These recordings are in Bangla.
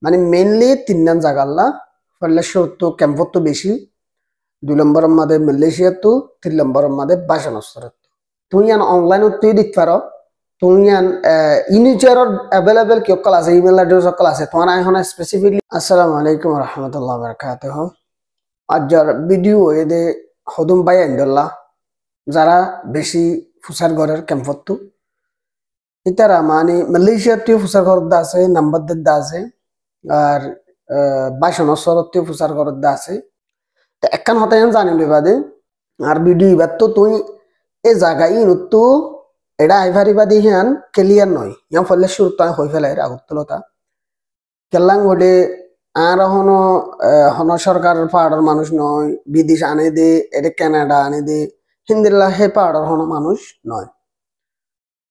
মানে মেইনলি তিনজন জাগাল্লা ফলে তো ক্যাম্পত তো বেশি 2 নম্বরের মাঝে মালয়েশিয়া তো 3 নম্বরের মাঝে বাসা নস্তর তুই ইয়ান অনলাইন তুই দিতে পারো তুই ইয়ান ইনিচারর অ্যাভেলেবল কি অকল আছে ইমেল অ্যাড্রেস অকল আছে তোমার এখন স্পেসিফিকলি আসসালামু আলাইকুম রহমতুল্লাহ বারাকাতুহ আজর ভিডিও এদে হদুম বাই আইন্দুল্লাহ যারা বেশি ফুসার ঘরের ক্যাম্পত তো ইতারা মানে মালয়েশিয়া তুই ফুসার ঘর দা আছে নাম্বার দা আছে আর বাসা নস্তর ফুসার ঘর দা আছে একখান হতায়ন জানি বাদে আর ভিডিও এবার তো তুই এ জায়গায় নতু এটা আইভারিবাদী হিয়ান ক্লিয়ার নয় ইয়ান ফলে শুরু তো হয়ে ফেলে আগরতলতা কেল্লাং বলে আর হনো হন সরকার পাহাড়ের মানুষ নয় বিদেশ আনে দে এটা কানাডা আনে দে হিন্দিল্লা হে পাহাড়ের হনো মানুষ নয়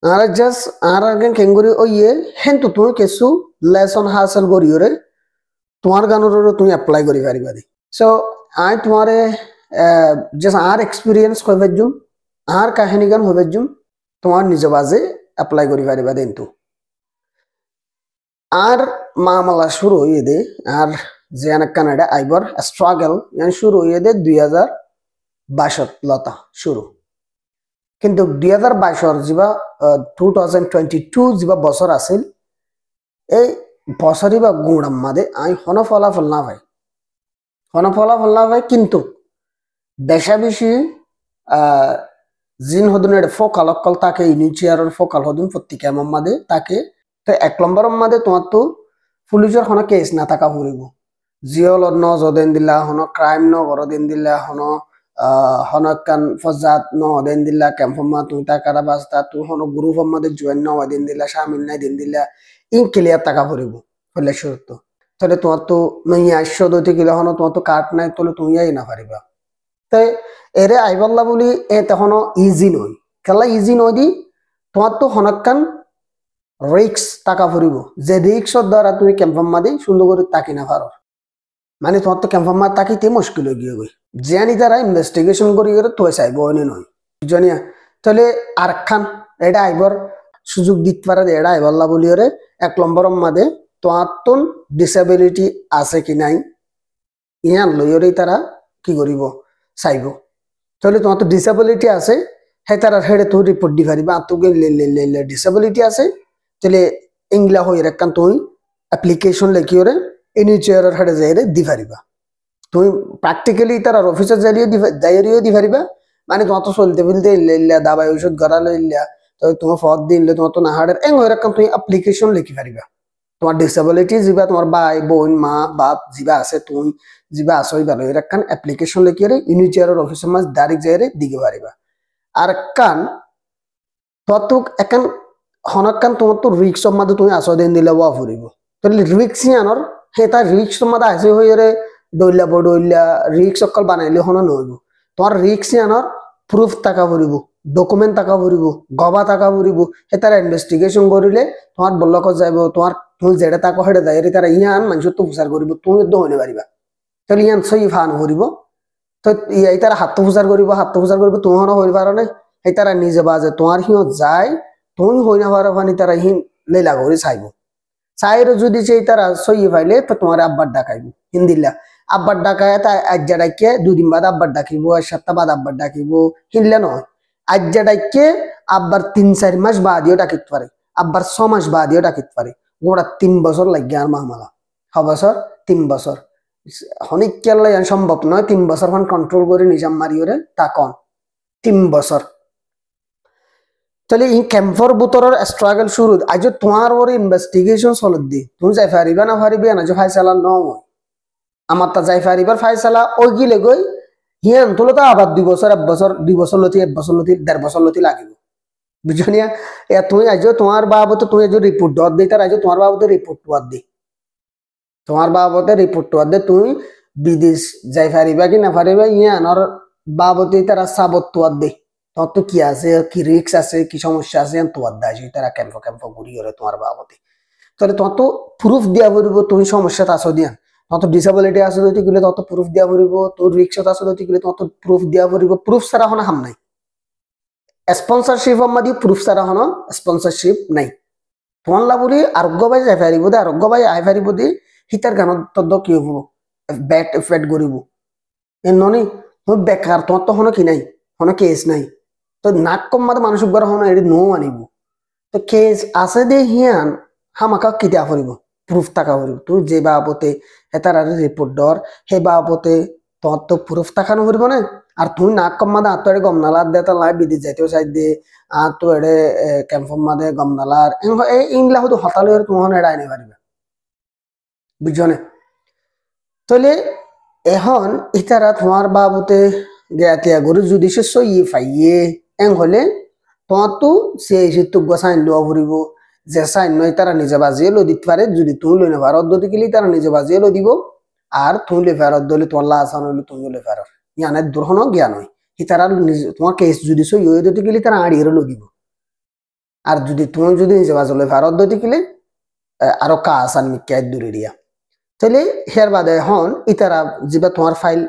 আর জাস্ট আর আগে কেঙ্গুরি ওইয়ে হেন তো তুই কিছু লেসন হাসল করিওরে তোমার গানোর তুমি অ্যাপ্লাই করি পারিবাদি সো আই তোমারে জাস্ট আর এক্সপিরিয়েন্স হইবার জুম আর কাহিনী গান হইবার জুম তোমার নিজ বাজে অ্যাপ্লাই করি পারিবা কিন্তু আর মামলা শুরু হইয়ে দে আর যে কানাডা আইবার স্ট্রাগল ইয়ান শুরু হইয়ে দে 2022 লতা শুরু কিন্তু 2022 যা 2022 যা বছর আছিল এই বছরই বা গুড়াম মাদে আই হন ফলাফল না ভাই হন ফলাফল না ভাই কিন্তু বেশা বেশি জিন হদুনের ফোকাল অকল তাকে ইনিচিয়ারের ফোকাল হদুন প্রত্যেকে মাদে তাকে তো 1 নম্বরের মাদে তোমার তো পুলিশের হন কেস না থাকা ফুরিব জিওল ন জদেন দিলা হন ক্রাইম ন গরদিন দিলা হন হনকান ফজাত ন দেন দিলা ক্যাম্পমা তুই টাকারা বাস্তা তুই হন গ্রুপ মাদে জয়েন ন দিন দিলা শামিল নাই দিন দিলা ইন ক্লিয়ার টাকা ফুরিব ফলে শুরু তাহলে তোমার তো নই 800 কিলো হন তোমার তো কাট নাই তাহলে তুমি না পারিবা তাই এরে আইবাল্লা বলি এ তখন ইজি নয় খেলা ইজি নয় দি তোমার তো হনকান রিক্স টাকা ফুরিব যে রিক্সর দ্বারা তুমি ক্যাম্পাম মাদি সুন্দর করে তাকি না পারো মানে তোমার তো ক্যাম্পাম মা তাকিতে মুশকিল হয়ে গিয়ে গই জানি তারা ইনভেস্টিগেশন করি করে তো চাইব অনে নয় জানিয়া তাহলে আর খান এটা আইবর সুযোগ দিতে পারে এটা আইবাল্লা বলি ওরে 1 নম্বরের মাদে তোমার তো ডিসেবিলিটি আছে কি নাই ইয়ান লইরে তারা কি করিব চাইব তাহলে তোমার তো ডিসেবিলিটি আছে হ্যাঁ তারা হেডে তো রিপোর্ট দি পারিবা তোকে ডিসেবিলিটি আছে তাহলে ইংলা হয়ে রাখান তুমি অ্যাপ্লিকেশন লেখি ওরে ইনিচিয়ারের হেডে যাই দি পারিবা তুমি প্র্যাকটিক্যালি তার অফিসে যাইরিও দি পারিবা মানে তোমার তো চলতে ফেলতে ইল্লা দাবাই ঔষধ গড়ালো ইল্লা তো তোমার ফদ দিলে তোমার তো নাহাড়ের এং হয়ে রাখান তুমি অ্যাপ্লিকেশন লেখি পারিবা তোমার ডিসেবিলিটি যা তোমার ভাই বোন মা বাপ যা আছে তুমি যা আছো ভালো এরকান অ্যাপ্লিকেশন লিখিয়ে ইউনিচিয়ারের অফিসের মাঝ ডাইরেক্ট যাই দিকে পারিবা আর কান তত একান হনকান তোমার তো রিক্সর মাঝে তুমি আসো দিন দিলে ওয়া ফুরিব তাহলে রিক্স আনর হে তার রিক্সর মাঝে আসে হয়ে দইলা বডইলা রিক্স অকল বানাইলে হন নহইব তোমার রিক্স আনর প্রুফ টাকা ফুরিব ডকুমেন্ট টাকা ফুরিব গবা টাকা ফুরিব হে তারা ইনভেস্টিগেশন করিলে তোমার বল্লক যাইব তোমার তুমি যেটা তাকে হেঁটে দেয় তারা ইয়ান মানুষ তো প্রচার করব তুমি তো হইতে পারিবা তাহলে ইয়ান সই ফান করিব তো এই তারা হাত প্রচার করব তুমি হন হইতে পারো না এই তারা নিজে বাজে তোমার সিঁত যায় তুমি হই না পারো ফানি তারা হিন লেলা করে চাইব চাইরও যদি সেই তারা সই ফাইলে তো তোমার আব্বার ডাকাইব হিন্দিল্লা আব্বার ডাকায় তা আজ্জা ডাকিয়ে 2 দিন বাদ আব্বার ডাকিব 1 সপ্তাহ বাদ আব্বার ডাকিব হিনলে নয় আজ্জা ডাকিয়ে আব্বার 3-4 মাস বাদিও ডাকিতে পারে আব্বার 6 মাস বাদিও ডাকিতে পারে গোড়া 3 বছর লাগে আর মামলা 6 বছর 3 বছর অনেক কেল্লা সম্ভব নয় 3 বছর খান কন্ট্রোল করে নিজাম মারিওরে তা কন 3 বছর তাহলে এই ক্যাম্পর বুতরের স্ট্রাগল শুরু আজ তোমার ওর ইনভেস্টিগেশন চলত দি তুমি যাই পারিবা না পারিবে না যে ফাইসালা নয় আমার তা যাই পারিবার ফাইসালা ওই গিলে গই হিয়ান তোলো তো আবার 2 বছর 1 বছর 2 বছর লতি 1 বছর লতি 1.5 বছর লতি লাগিব বুঝনিয়া এ তুমি আজ তোমার বাবদ তুমি আজ রিপোর্ট দর দিই তার আজ তোমার বাবদ রিপোর্ট দর দি তোমার বাবদে রিপোর্ট দর দে তুমি বিদেশ যাই পারিবা কি না পারিবা ইয়ানোর বাবদে তারা সাবত দর দে তোমার তো কি আছে কি রিস্ক আছে কি সমস্যা আছে দর দাই তারা ক্যাম্প ঘুরি করে তোমার বাবদে তাহলে তোমার তো প্রুফ দিয়া পড়িব তুমি সমস্যাটা আছো দিয়া তত ডিসেবিলিটি আছে যদি গেলে তত প্রুফ দিয়া পড়িব তোর রিক্সত আছে যদি গেলে তত প্রুফ দিয়া পড়িব প্রুফ ছাড়া হন হাম নাই স্পন্সরশিপ মাদি প্রুফ ছাড়া হন স্পন্সরশিপ নাই তোমার লাগুলি আরোগ্য ভাই যাই পারিব দে আরোগ্য ভাই আই পারিব দি হিতার গানত তদ্দ কি হব ব্যাট এফেক্ট করিব এননি তুই বেকার তোমার তো হনো কি নাই হনো কেস নাই তো নাক কম মাতে মানুষ গড় হনো এটি নো আনিব তো কেস আছে দে হিয়ান হামাকা কিতা করিব প্রুফ থাকা করিব তুই যে বাবতে হেতার আর রিপোর্ট ডর হে বাবতে তোমার তো প্রুফ থাকানো করিব না আর তুই নাক কম মাদে আর তো এড়ে গম নালার দে লাই বিদি যাইতেও চাই দে আর তো এড়ে ক্যাম্পম মাদে গম নালার এই ইংলা হয়তো হতালে তোমার এড়াই নে পারিবে বুঝছনে তাহলে এখন ইতারা তোমার বাবতে গেতিয়া গরু যদি সে সইয়ে ফাইয়ে এং হলে তোমার তো সেই সিদ্ধ সাইন লওয়া ফুরিব যে সাইন নয় তারা নিজে বাজিয়ে লো দিতে পারে যদি তুমি লই না ভারত দতি গেলে তারা নিজে বাজিয়ে লো দিব আর তুমি লে ফেরত দলে তোমার লাশ আনলে তুমি লে ফেরত জ্ঞানের দুর্হন জ্ঞান হয় তারা তোমার কেস যদি সই হয়ে দতি গেলে তারা আড়িয়ে লো দিব আর যদি তুমি যদি নিজে বাজলে ফেরত দতি গেলে আরো কাজ আর মিক্কায় দূরে দিয়া তাহলে হের বাদে এখন ইতারা যেবা তোমার ফাইল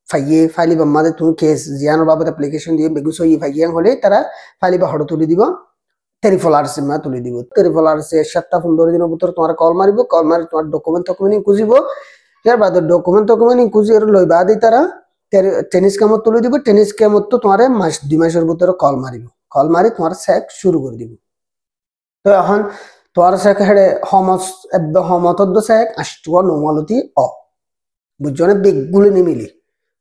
ফাইয়ে ফাইলি বাম্মাদে তুমি কেস জিয়ানোর বাবদ অ্যাপ্লিকেশন দিয়ে বেগুসো ই ফাইয়াং হলে তারা ফাইলি বা হড় তুলি দিব টেরিফলার সিমা তুলি দিব টেরিফলার সে 7-15 দিনের ভিতর তোমার কল মারিব কল মারি তোমার ডকুমেন্ট খুঁজিব এর বাদে ডকুমেন্ট খুঁজি এর লই বাদে তারা টেনিস কামত তুলি দিব টেনিস কামত তো তোমার মাস 2 মাসের ভিতরে কল মারিব কল মারি তোমার চেক শুরু করে দিব তো এখন তোমার চেক হেডে হমত চেক আষ্টুয়া নমালতি বুঝছো বেগগুলো নিমিলি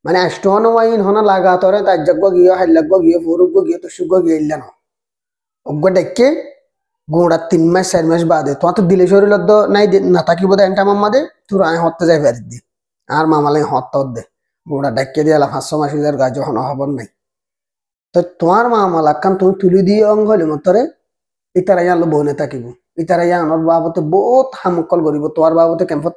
মানে আষ্টুয়া নমাইন হনা লাগা তরে তার যাগ গিয়ে হাইলাগ গিয়ে ফুরুগ গিয়ে তো সুগ গিয়ে ইল্লা না অজ্ঞ ডেকে গোড়া 3 মাস 4 মাস বাদে তোমার তো দিলে শরীর নাই না থাকিব দে এন্টা মাম্মা দে তোর আয় হতে যাই ফেরত দি আর মামালাই হত দে গোড়া ডেকে দিয়ে 500 মাস হাজার গাছ যখন হবার নাই তো তোমার মামালা কান তুমি তুলি দিয়ে অঙ্গ হলে মতরে ইতারা ইয়ান বনে থাকিব ইতারা ইয়ানোর বাবতে বহুত হামকল করিব তোমার বাবতে ক্যাম্পত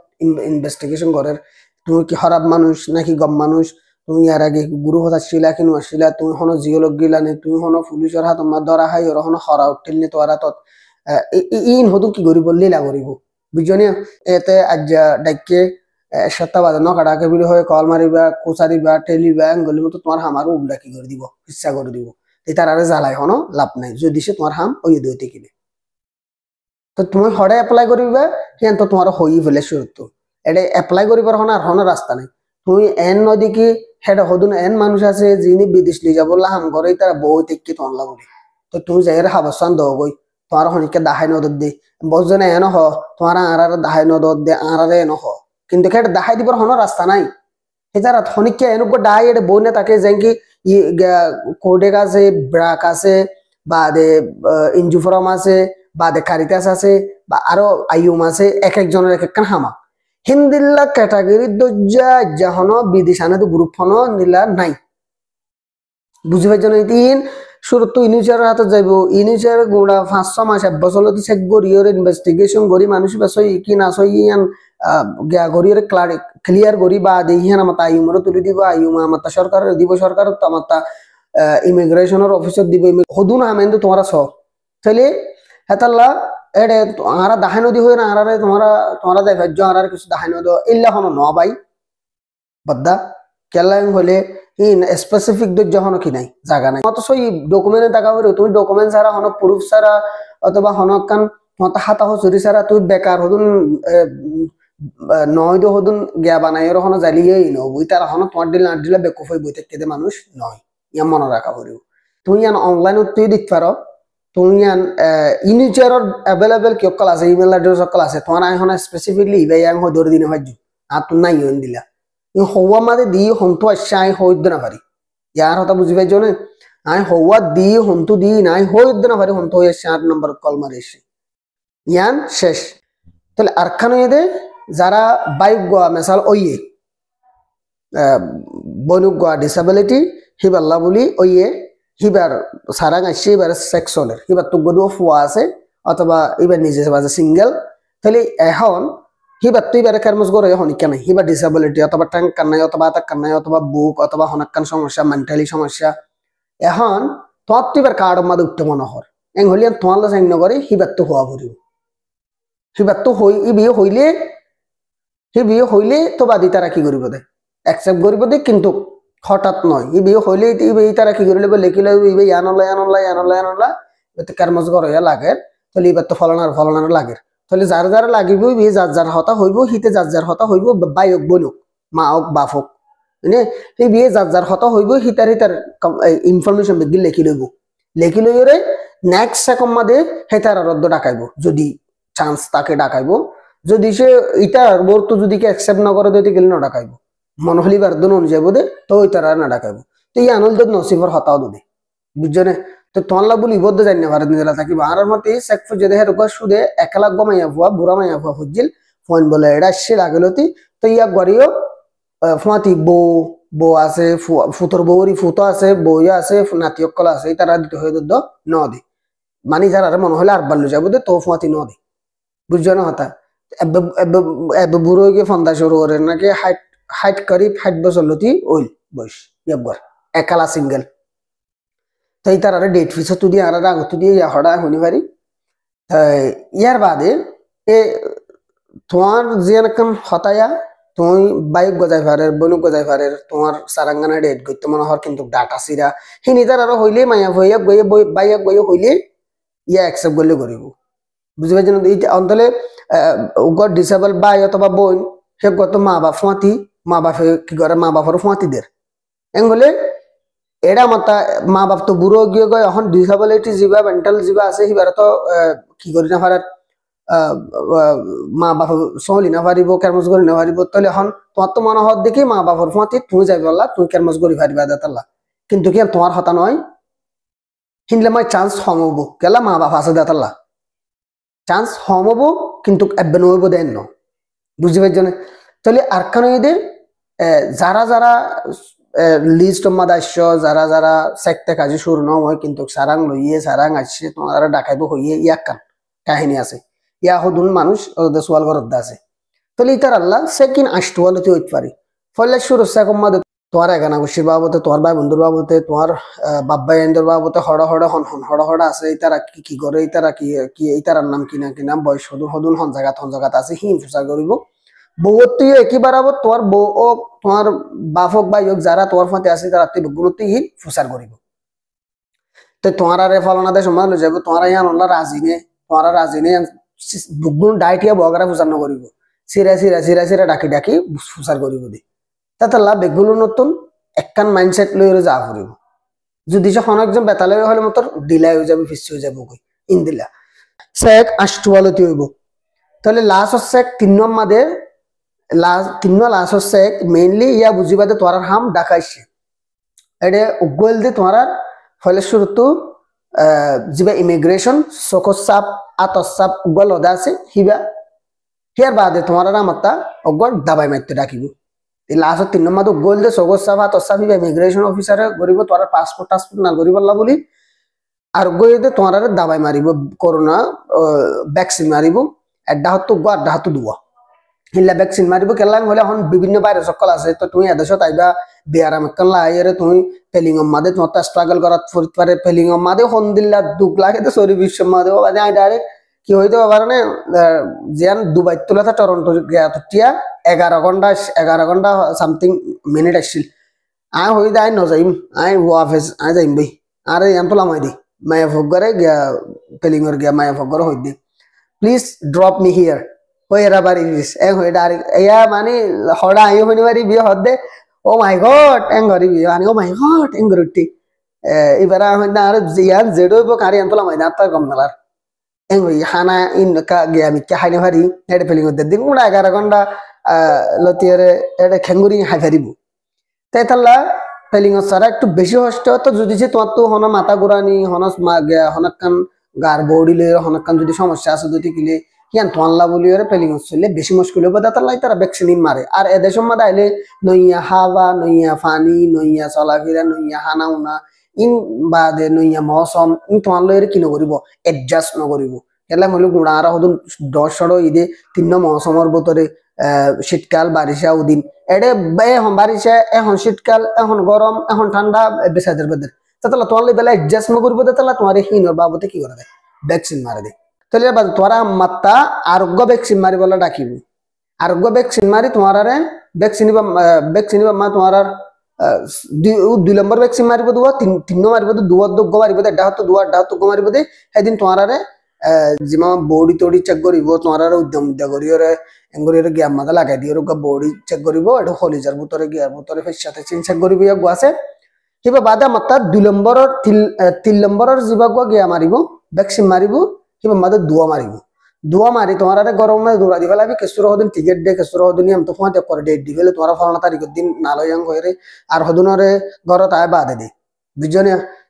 ইনভেস্টিগেশন করার তুমি কি খারাপ মানুষ নাকি গম মানুষ তুমি আর আগে গুরু হতা ছিলা কি নছিলা তুমি হনো জিওলগ গিলা নে তুমি হনো পুলিশের হাত তোমার ধরা হাই ওর হনো হরা উঠিল নে তোরা তত ইন হদু কি করিব লীলা করিব বুঝনি এতে আজ ডাইকে সপ্তাহ বাদে নকাটাকে বিলি হয়ে কল মারিবা কোচারিবা টেলিবা গলি মতো তোমার হামারও উল্টা কি করে দিব ইচ্ছা করে দিব তার আরে জ্বালাই হনো লাভ নাই যদি সে তোমার হাম ওই দইতে কিনে তো তুমি হরে এপ্লাই করিবা কেন তো তোমার হই ফেলে সুরত এটা এপ্লাই করিবার হন আর হন রাস্তা নাই তুমি এন নদী কি হেড হদুন এন মানুষ আছে যিনি বিদেশ লিয়ে যাব হাম করে তারা বউ থেকে তনলা বলি তো তুমি যাই হাবসান দাও গই তোমার হনিকে দাহাই নদর দে বজনে এন হ তোমার আর দাহাই নদর দে আর এন হ কিন্তু হেড দাহাই দিবার হন রাস্তা নাই এছাড়া হনিকে এনুক ডাই এটা বউনে তাকে যেকি কোডেক আছে ব্রাক আছে বা ইঞ্জুফরম আছে বা কারিতাস আছে বা আরো আইউম আছে এক একজনের এক একখান হামা হিন্দিল্লা ক্যাটাগরি দজ্জা যাহনো বিদেশানে তো গ্রুপ হনো নিলা নাই বুঝি পাইছ না তিন শুরু ইনিশিয়ার হাতে যাইব ইনিশিয়ার গোড়া 500 মাস 1 বছর তো চেক গরিয়র ইনভেস্টিগেশন গরি মানুষ বাসই কি না সই ইয়ান গিয়া গরিয়র ক্লিয়ার গরি বা দেহিয়ান আমাতা আইউমর তুলি দিব আইউম আমাতা সরকার দিব সরকার তো আমাতা ইমিগ্রেশনের অফিসার দিব হদুন আমেন তোমরা স তাহলে হেতাল্লা এডে আরা দাহাই নদী হয়ে না আরারে তোমরা দেখ আর কিছু দাহাই নদী ইল্লা হনো ন ভাই বদ্দা কেলাং হলে ইন স্পেসিফিক দজ্জা হনো কি নাই জায়গা নাই মত সই ডকুমেন্টে টাকা হইলো তুমি ডকুমেন্ট ছাড়া হনো প্রুফ ছাড়া অথবা হনকান মত হাতা হসুরি ছাড়া তুই বেকার হদুন নয় দো হদুন গিয়া বানাই এর হনো জালিয়েই ন বই তার হনো তোমার দিলে না দিলে বেকুফ হই বই থেকে মানুষ নয় ইয়া মনে রাখা হইলো তুমি ইয়ান অনলাইনত তুই দিতে পারো তুমি ইয়ান ইনিচারর অ্যাভেলেবল কি অকল আছে ইমেল অ্যাড্রেস অকল আছে তোমার আই হনো স্পেসিফিকলি ইবে ইয়াং হই ধরে দিনে ভাজ্জু আর তুই নাই হইন দিলা হওয়া মাদে দি হন্তু আসছে আই হইদ না পারি ইয়ার কথা বুঝি পাইছো না আই হওয়া দি হন্তু দি নাই হইদ না পারি হন্তু হইছে 8 নম্বর কল মারে এসে ইয়ান শেষ তাহলে আরখানো এদে যারা বাইক গোয়া মেসাল ওইয়ে বনুক গোয়া ডিসেবিলিটি হিবাল্লা বলি ওইয়ে হিবার সারাং আসছে এবার সেক্সুয়ালের হিবার তো গদুও ফুয়া আছে অথবা এবার নিজে বাজে সিঙ্গেল তাহলে এখন হিবার তুই বেড়ে কারমজ করে হনিকা নাই হিবার ডিসেবিলিটি অথবা ট্যাঙ্ক কান্নাই অথবা আতাক কান্নাই অথবা বুক অথবা হনাক্কান সমস্যা মেন্টালি সমস্যা এখন তোমার তুই এবার কার্ড মাদে উঠতে মনে হর এং হলিয়ান তোমার লাইন নগরে হিবার তো হওয়া ভরিব হিবার তো ই বিয়ে হইলে তো বাদি তারা কি করিব দে একসেপ্ট করিব দে কিন্তু হঠাৎ নয় ই বিয়ে হইলে তারা কি করিলে লেখিলে ইবে আনলা কারমজ করে লাগে তাহলে এবার তো ফলানার লাগে তাহলে যার যার লাগিব বিয়ে যার যার হতা হইব হিতে যার যার হতা হইব বাইক বনুক মা হোক বাপ হোক মানে সেই বিয়ে যার যার হতা হইব হিতার হিতার ইনফরমেশন বেগি লেখি লই ওরে নেক্সট সেকন্ড মাদে হেতার রদ্দ ডাকাইব যদি চান্স তাকে ডাকাইব যদি সে ইটার বর্ত যদি কে অ্যাকসেপ্ট না করে দিতে গেলে না ডাকাইব মন হলি বার্দন অনুযায়ী বোধে তো ওই তারা না ডাকাইব তো এই আনন্দ নসিবর হতাও দে বুঝছনে তো তোলা বলি বদ্ধ জানি না ভারত নিজেরা থাকিব আর মতে সেক ফুজে দেহে রোগ সুদে একলা গমাইয়া ভুয়া বুড়া মাইয়া ভুয়া ফুজিল ফোন বলে এটা সে লাগলতি তো ইয়া গরিও ফুয়াতি বো আছে ফুতর বৌরি ফুতো আছে বইয়া আছে নাতি অকল আছে তারা দিতে হয়ে দদ্দ ন দে মানে যারা মনে হলে আর বাল্য যাবো দে তো ফুয়াতি ন দে বুঝছো না হতা এবে বুড়ো গিয়ে ফন্দা শুরু করে নাকি হাইট করি 60 বছর লতি ওইল বয়স ইয়াবর একালা সিঙ্গেল তাই তার ডেট ফিস তুদি আর আগত দিয়ে ইয়া হড়া হনি পারি ইয়ার বাদে এ তোমার যে রকম হতায়া তুমি বাইক গজাই পারে বনুক গজাই পারে তোমার সারাঙ্গানা ডেট করতে মনে হর কিন্তু ডাটা সিরা হি নিজার আরো হইলে মায়া ভইয়া গইয়ে বাইক গইয়ে হইলে ইয়া অ্যাকসেপ্ট করলে করিব বুঝতে পারছেন এই অন্তলে গড ডিসেবল বাই অথবা বোন সে গত মা বাপ ফাঁতি মা বাপে কি করে মা বাপর ফাঁতি দের এং বলে এরা মাতা মা বাপ তো বুড়ো গিয়ে গয় এখন ডিসেবিলিটি যা মেন্টাল যা আছে সিবার তো কি করি না পারার মা বাপ চলি না পারিব কেরমজ করি না পারিব তাহলে এখন তোমার তো মনে হওয়ার দেখি মা বাপর ফাঁতি তুমি যাই পারলা তুমি কেরমজ করি পারিবা দেতাল্লা কিন্তু কি তোমার হতা নয় হিনলে মাই চান্স হম হবো গেলা মা বাপ আছে দেতাল্লা চান্স হম হবো কিন্তু এবে নইব দেন ন বুঝতে পারছো না তাহলে আর কেন এদের যারা যারা লিস্ট মাদাস্য যারা যারা সেক্তে কাজে শুরু নয় কিন্তু সারাং লইয়ে সারাং আসছে তোমার ডাকাইব হইয়ে ইয়াকান কাহিনী আছে ইয়া হদুন মানুষ ওদের সোয়াল ঘর আছে তাহলে ইতার আল্লাহ সেকিন আষ্টওয়ালতে হইতে পারি ফলে শুরু সেকম মাদে তোমার এগানা গোষ্ঠীর বাবতে তোমার ভাই বন্ধুর বাবতে তোমার বাপ ভাই এন্ডর বাবতে হড় হড় হন হন হড় হড় আছে ইতারা কি করে ইতারা কি ইতারার নাম কি নাম বয়স হদুন হদুন হন জায়গাত আছে হিম ফুসা করিব বউত তুই একই বারাবত তোমার বউ ও তোমার বাপ হোক ভাই হোক যারা তোমার ফাতে আছে তারা তুই গুণতে ই ফুসার করিব তো তোমার আরে ফলনা দেশ সমাজ যাব তোমার ইয়ান অল্লাহ রাজি নে বুগুন ডাইটিয়া বগরা ফুসার ন করিব সিরা ডাকি ফুসার করিব দি তাতে লাভ বেগুলো নতুন একখান মাইন্ডসেট লই যা করিব যদি সে একজন বেতালে হলে মতর ডিলাই হয়ে যাবে ফিস হয়ে যাবো ইন্দিলা সেক আষ্টওয়ালতি হইব তাহলে লাস্ট হচ্ছে 3 নম্বরে লাস্ট হচ্ছে মেইনলি ইয়া বুঝিবা যে তোমার হাম ডাকাইছে এটা উগল দিয়ে তোমার ফলে শুরুতু যিবা ইমিগ্রেশন সকসাপ আতসাপ উগল হদা আছে হিবা হিয়ার বাদে তোমার আমারটা উগল দাবাই মারতে ডাকিব এই লাস্ট 3 নম্বর উগল দিয়ে সকসাপ আতসাপ হিবা ইমিগ্রেশন অফিসারে গরিব তোমার পাসপোর্ট না গরিব আল্লাহ বলি আর গই দিয়ে তোমার দাবাই মারিব করোনা ভ্যাকসিন মারিব একটা হাত আড্ডা হাত দুয়া হিল্লা ভ্যাকসিন মারিব কেলাং হলে এখন বিভিন্ন ভাইরাস সকল আছে তো তুমি এদেশত আইবা বেয়ারাম কাল্লা আইরে তুমি ফেলিং মাদে তোমার স্ট্রাগল করাত ফরিত পারে ফেলিং মাদে হন দিল্লা দুঃখ লাগে তো সরি বিশ্ব মাদে বাদে আই ডাইরেক্ট কি হইতে পারে জিয়ান দুবাই তোলা থা টরন্টো গিয়া টিয়া 11 ঘন্টা সামথিং মিনিট আসছিল আই হই দাই ন যাইম আই অফিস আই যাইম ভাই আরে ইয়ান তোলা মাই দি মায়া ফগরে গিয়া ফেলিংর গিয়া মায়া ফগরে হই দি প্লিজ ড্রপ মি হিয়ার ওই এরা বাড়ি দিস এং হই ডাইরেক্ট ইয়া মানে হড়া আইও হনি বাড়ি বিয়ে হদে ও মাই গড এং গরি বিয়ে মানে ও মাই গড এং গরুটি এবারে হই না আর জিয়ান জেডো কারি আনতলা মাই না তার কম নালার এং হই হানা ইন কা গিয়া মি কে হাইনে ভারি এডে ফিলিং হদে দিন গুড়া 11 ঘন্টা লতিয়ারে এডে খেঙ্গুরি হাই ফারিব তাই তাল্লা ফিলিং সারা একটু বেশি কষ্ট তো যদি যে তোমার তো হনা মাথা ঘুরানি হনস মা গিয়া হনকান গার বডিলে হনকান যদি সমস্যা আছে দুটি কিলে কিয়ান তোয়াল্লা বলি ওরে পেলিং হচ্ছিল বেশি মুশকিল হবে তাই তারা ভ্যাকসিন মারে আর এদেশের মধ্যে আইলে নইয়া হাওয়া নইয়া পানি নইয়া চলাফেরা নইয়া হানাউনা ইন বাদে নইয়া মৌসম ইন তোয়াল্লা এর কি নকরিব এডজাস্ট নকরিব এলা মইল গুড়া আর হদুন 10 ঈদে 3 মৌসুমের ভিতরে শীতকাল বারিশা উদিন এডে এখন বারিশা এখন শীতকাল এখন গরম এখন ঠান্ডা বেসাদের বেদের তাহলে তোয়াল্লা বেলা এডজাস্ট নকরিব তাহলে তোমার হিনর বাবতে কি করে দেয় ভ্যাকসিন মারে দেয় তাহলে তোরা মাত্তা আরোগ্য ভ্যাকসিন মারি বলে ডাকিব আরোগ্য ভ্যাকসিন মারি তোমার ভ্যাকসিন মা তোমার 2 নম্বর ভ্যাকসিন মারিব দুয়া 3 মারিব দুয়া দুগ্গ মারিব এটা হতো দুয়া এটা হতো মারিব দে সেদিন তোমার যিমা বডি তডি চেক করিব তোমার উদ্যম উদ্যা করিওরে এঙ্গরিওরে গিয়া মাথা লাগাই দিও বডি চেক করিব এটা হলিজার ভিতরে গিয়ার ভিতরে ফেসাতে চিন চেক করিব ইয়া আছে কিবা বাদা মাত্রা 2 নম্বৰৰ 3 নম্বৰৰ যিবা গিয়া মারিব ভ্যাকসিন মারিব কিবা মাদে দুয়া মারিব দুয়া মারি তোমার গরমে দৌড়া দিবা লাগবে কেসুর হদিন টিকেট দে কেসুর হদিন আমি তো ফোন করে ডেট দি ফেলে তোমার ফলনা তারিখের দিন নালয়াং হয়ে আর হদুনরে ঘরত আয় বাদে দে বুঝছো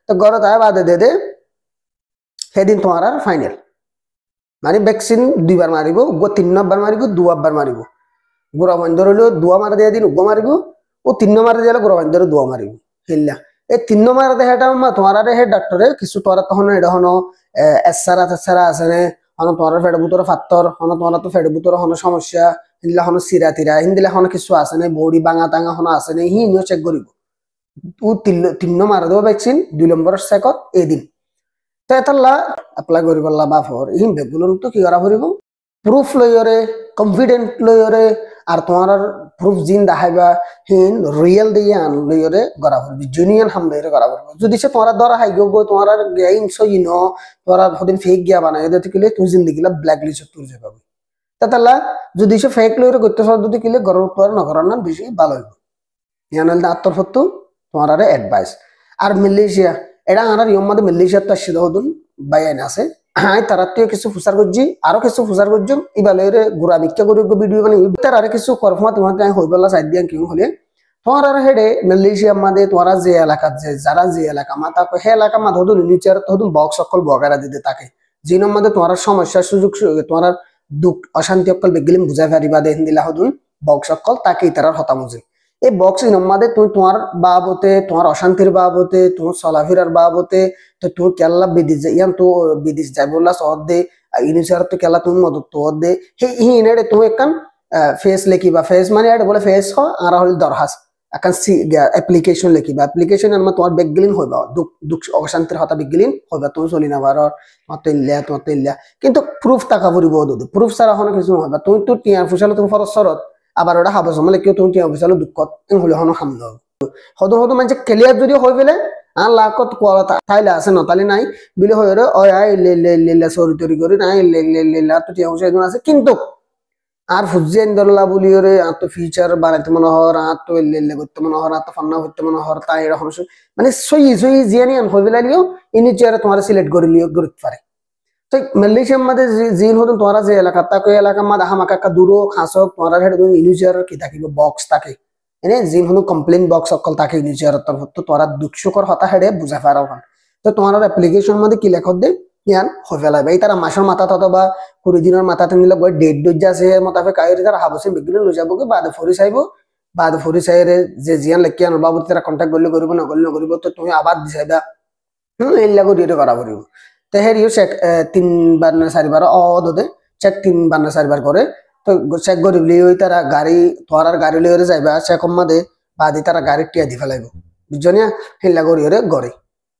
তো ঘরত আয় বাদে দে সেদিন তোমার আর ফাইনাল মানে ভ্যাকসিন 2 বার মারিব 3 নম্বর মারিব 2 বার মারিব গোড়া বন্ধর হইলো দুয়া মারা দিয়ে দিন উগ্র মারিব ও 3 নম্বর দিয়ে গোড়া বন্ধর দুয়া মারিব হেললা এই 3 নম্বর দেখাটা তোমার হে ডাক্তারে কিছু তোরা তখন এটা হনো এসারা আছে নে হনো তোমার ফেড ভিতরে ফাত্তর হনো তোমার তো ফেড ভিতরে হনো সমস্যা হিলা হনো সিরা তিরা হিন্দিলা হনো কিছু আছে নে বডি বাঙা টাঙা হনো আছে নে হি নিও চেক করিব ও 3 নম্বর দেব ভ্যাকসিন 2 নম্বর সেকত এই দিন তো এতলা এপ্লাই করিবলা বাফর ইন বেগুলো তো কি করা করিব প্রুফ লইরে কনফিডেন্ট লইরে আর তোমার প্রুফ জিন দেখাইবা হিন রিয়েল দিয়ে আন লইরে করা করবি জুনিয়র হাম লইরে করা করবি যদি সে তোমার ধরা হাই গো তোমার গেইন সো ইউ নো তোমার হদিন ফেক গিয়া বানাই দিতে কিলে তুই জিন্দেগিলা ব্ল্যাক লিস্ট তুই যাবে তাতালা যদি সে ফেক লইরে করতে সব যদি কিলে গরর তোর না করার না বেশি ভালো হইব ইয়ানাল দা আত্মফত্তু তোমার অ্যাডভাইস আর মালয়েশিয়া এটা আর ইয়ম মধ্যে মালয়েশিয়া তো আসছে হদুন বাইন আছে আই তারাতে কিছু ফুসার করজি আরো কিছু ফুসার করজম ইবালেরে গুড়া বিক্কা করে ভিডিও মানে তার আর কিছু করফমা তোমার তাই হইবলা সাইড দিয়া কি হলে তোমার আর হেডে মালয়েশিয়া মধ্যে তোরা যে এলাকা যে যারা যে এলাকা মাতা হে এলাকা মা হদুন নিচের হদুন বক্স সকল বগারা দিতে থাকে জিনের মধ্যে তোমার সমস্যা সুযোগ তোমার দুঃখ অশান্তি অকল বেগলিম বুঝাই পারিবা দেন দিলা হদুন বক্স সকল তাকে তারার হতা মুজে এই বক্স ইনমাদে তুমি তোমার বাবতে তোমার অশান্তির বাবতে তোমার চলাফেরার বাবতে তো তুমি কেলা বিদেশ ইয়ান তো বিদেশ যাইবলা সহদ দে ইনিশার তো কেলা তুমি মদত তো দে হে ইনেড়ে তুমি একখান ফেস লিখিবা ফেস মানে এটা বলে ফেস হ আর হল দরহাস একখান সি অ্যাপ্লিকেশন লিখিবা অ্যাপ্লিকেশন এর তোমার বেগলিন হইবা দুঃখ অশান্তির হতা বেগলিন হইবা তুমি চলি না বার তোমার ইল্লা কিন্তু প্রুফ টাকা পড়িব দুধ প্রুফ ছাড়া হন কিছু হইবা তুমি তো টিয়া ফুসালো তুমি ফরসরত আবার ওটা হাবস মানে কেউ তুমি টিয়া ফুসালো দুঃখত হলে হন হামদ হদর হদর মানে ক্লিয়ার যদি হয়ে ফেলে আর লাখত তাইলে আছে নতালি নাই বিলে হয়ে রে ওই আই লে সরি তরি করি নাই লে তো টিয়া ফুসা আছে কিন্তু আর ফুজিয়েন দল্লা বলি রে আর তো ফিচার বানাইতে মনে হর আর তো লে করতে মনে হর আর তো ফান্না করতে মনে হর তাই এরকম মানে সই জিয়ানিয়ান হয়ে ফেলালিও ইনি চেয়ারে তোমার সিলেক্ট করে লিও করতে পারে তো মালয়েশিয়ার মধ্যে জিন হতো তোমরা যে এলাকা তাকে এলাকার মধ্যে হামাকা দূরও খাসক তোমরা হেড তুমি ইউজার কি থাকিব বক্স থাকে এনে জিন হলো কমপ্লেইন বক্স সকল থাকে ইউজার তো তোমরা দুঃখকর হতা হেডে বুঝা পারাও তো তোমার অ্যাপ্লিকেশন মধ্যে কি লেখত দে ইয়ান হয়ে ফেলাইবে এই তারা মাসের মাথা তত বা 20 দিনের মাথাতে নিলে ডেট ডোজ আছে মোতাবেক আইরে তারা হাবসে বিগলে লই যাবো কি বাদে ফরি চাইব বাদে ফরি চাইরে যে জিয়ান লেখি আন বাবু তারা কন্টাক্ট করলে করিব না করলে করিব তো তুমি আবার দিছাইবা এই লাগো দিয়ে করা করিব তো হেরিও চেক 3 বার না 4 বার দে চেক 3 বার না 4 বার করে তো চেক করিবলি ওই তারা গাড়ি তোরার গাড়ি লইরে যাইবা চেক মধ্যে বাদি তারা গাড়ি টিয়া দি ফেলাইব বুঝছনিয়া হেলা করিরে গরে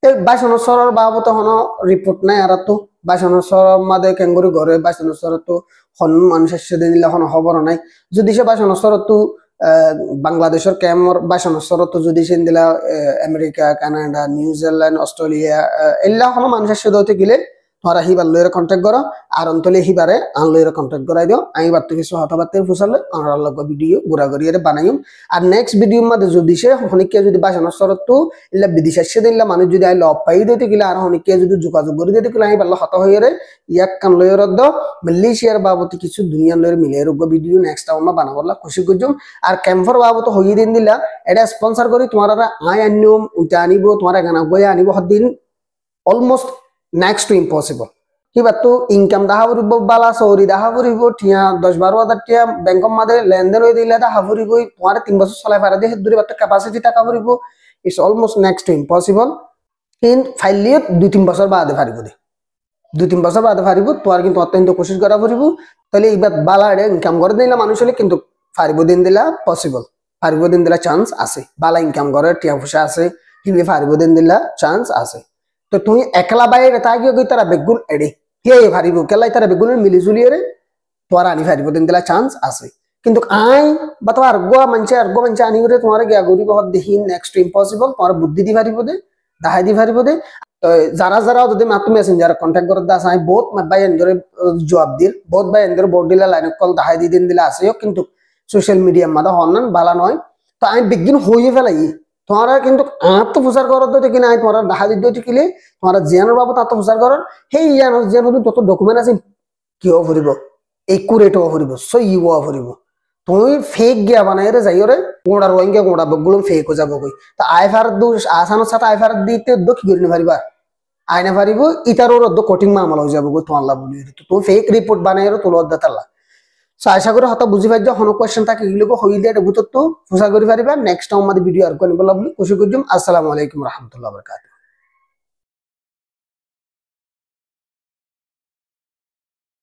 এই 22 সরর বাবত হনো রিপোর্ট নাই আর তো 22 সরর মধ্যে কেঙ্গুরি ঘরে 22 সরর তো হন মানুষের সাথে দিলে হন খবর নাই যদি সে 22 সরর তো বাংলাদেশের ক্যামর 22 সরর তো যদি সেন দিলা আমেরিকা কানাডা নিউজিল্যান্ড অস্ট্রেলিয়া এল্লা হন মানুষের সাথে গেলে তোরা হিবার লইরে কন্টাক্ট করো আর অন্তলে হিবারে আন লইরে কন্টাক্ট করাই দিও আমি বার্তা কিছু হতাবার্তা ফুসালে আমার লগ ভিডিও গুড়া গড়িয়ে বানাইম আর নেক্সট ভিডিওর মধ্যে যদি সে হনিকে যদি 22 সরত তো ইল্লা বিদেশে সে দিলা মানুষ যদি আই লব পাই দিতে গেলে আর হনিকে যদি যোগাযোগ করে দিতে গেলে আমি বাল্লা হতা হইরে ইয়াক কান লইরে দ মালয়েশিয়ার বাবদ কিছু দুনিয়ার লইরে মিলে রোগ ভিডিও নেক্সট আমরা বানাবলা খুশি করজম আর ক্যাম্পার বাবদ হইয়ে দিন দিলা এটা স্পন্সর করি তোমারা আই আনিম উটা আনিব তোমারা গানা বই আনিব হদিন অলমোস্ট next to impossible কিবা তো ইনকাম দেখা ফুরিব বালা সৌরি দেখা ফুরিব টিয়া 10-12 হাজার টিয়া ব্যাংকৰ মাঝে লেনদেন হয়ে দিলে দেখা ফুরিব তোমার 3 বছর চলাই পারা দিয়ে দূরে বাট ক্যাপাসিটি টাকা ফুরিব it's almost next to impossible in ফাইলিয়ে 2-3 বছর বাদে ফারিব দে 2-3 বছর বাদে ফারিব তোমার কিন্তু অত্যন্ত কোশিশ করা ফুরিব তাহলে এইবার বালা ইনকাম করে দিলা মানুষ হলে কিন্তু ফারিব দিন দিলা পসিবল ফারিব দিন দিলা চান্স আছে বালা ইনকাম করে টিয়া পয়সা আছে হিবি ফারিব দিন দিলা চান্স আছে তো তুমি একলা বাইরে তাগিয়ে গই তারা বেগুন এডে হে ভারিব কেলাই তারা বেগুন মিলি জুলিয়ে রে তোরা আনি ভারিব দিন দিলা চান্স আছে কিন্তু আই বা তো আর্গো মানছে আনি করে তোমার গিয়া গরিব হদ দেহি নেক্সট ইম্পসিবল তোমার বুদ্ধি দি ভারিব দে দাহাই দি পারিব দে যারা যারা যদি মাত্র মেসেঞ্জার কন্ট্যাক্ট করতে আছে আমি বহুত বাই এন্দরে জবাব দিল বহুত বাই এন্দরে বোর্ড দিলা লাইন কল দাহাই দি দিন দিলা আছে কিন্তু সোশ্যাল মিডিয়া মাদা হন্নান বালা নয় তো আমি বিজ্ঞান হয়ে ফেলাই তোমারা কিন্তু তো প্রচার করার তো কিনা তোমার দাহাই দি টিকিলে তোমার জিয়ানোর বাবদ তো প্রচার করার সেই জিয়ান যত ডকুমেন্ট আছে কি হওয়া ফুরিব একুরেট হওয়া ফুরিব সই হওয়া ফুরিব তুমি ফেক গিয়া বানাই রে যাই রে গোড়া রোহিঙ্গা গোড়া বগুলো ফেক হয়ে যাবো কই তা আইফার আসানোর সাথে আইফার দিতে কি করি না পারিবা আইনা পারিব ইটারও রদ্দ কঠিন মামলা হয়ে যাবো গো তোমাল্লা বলি তুমি ফেক রিপোর্ট বানাই রে তোর দাতাল্লা সো আশা করি হয়তো বুঝি পাইছ হন কোয়েশ্চেন থাকে এগুলো হইলে এটা বুঝতো ফুসা করি পারিবা নেক্সট আমাদের ভিডিও আর কোন বলা বলি খুশি করজুম আসসালামু আলাইকুম রহমতুল্লাহ বরকাত